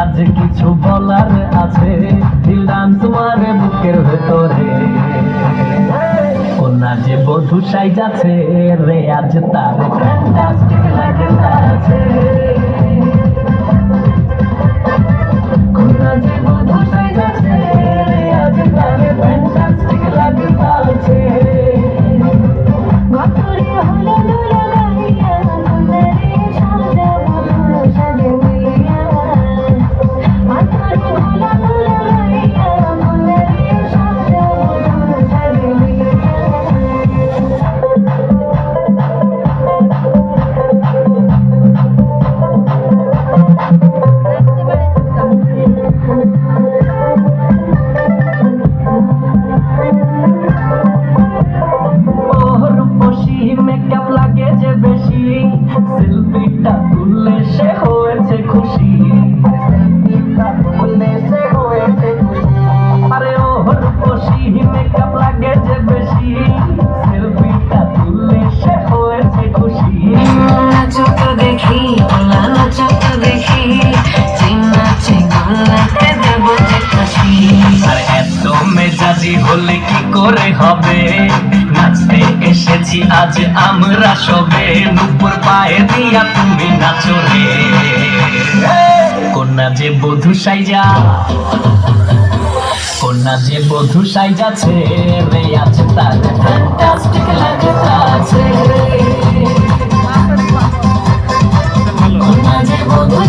আজ কিছু বলার আছে, দিল ডান্স মারে বুকের ভেতরে। কন্যা যে বধূ সাইজাছে রে আজ তার ফ্যান্টাস্টিক লাগতাছে। কন্যা যে বধূ সাইজাছে রে আজ তার ফ্যান্টাস্টিক লাগতাছে। গতরে হলো লুলা গাইয়া সুন্দরী সাজাবো তোর সাজে মিলিয়া। গতরে হলো লুলা গাইয়া সুন্দরী সাজাবো তোর সাজে মিলিয়া। মেকআপ লাগে যে বেশি, সেলফিটা তুললে সে হয়েছে খুশি। আরে ও রূপসী মেকআপ লাগে যে বেশি, সেলফিটা তুললে সে হয়েছে খুশি। নাচো তো দেখি ওলা নাচো তো দেখি, চিন্নাচে গোলাতে দেবো যে কাশি। আর এত মেজাজি হলে কি করে হবে, নাচতে এসেছি আজ আমরা সবে, নুপুর পায়ে দিয়া তুমি নাচো রে। কন্যা যে বধূ সাইজা, কন্যা যে বধূ সাইজাছে রে আজ তার ফ্যান্টাস্টিক লাগতাছে। কন্যা যে বধূ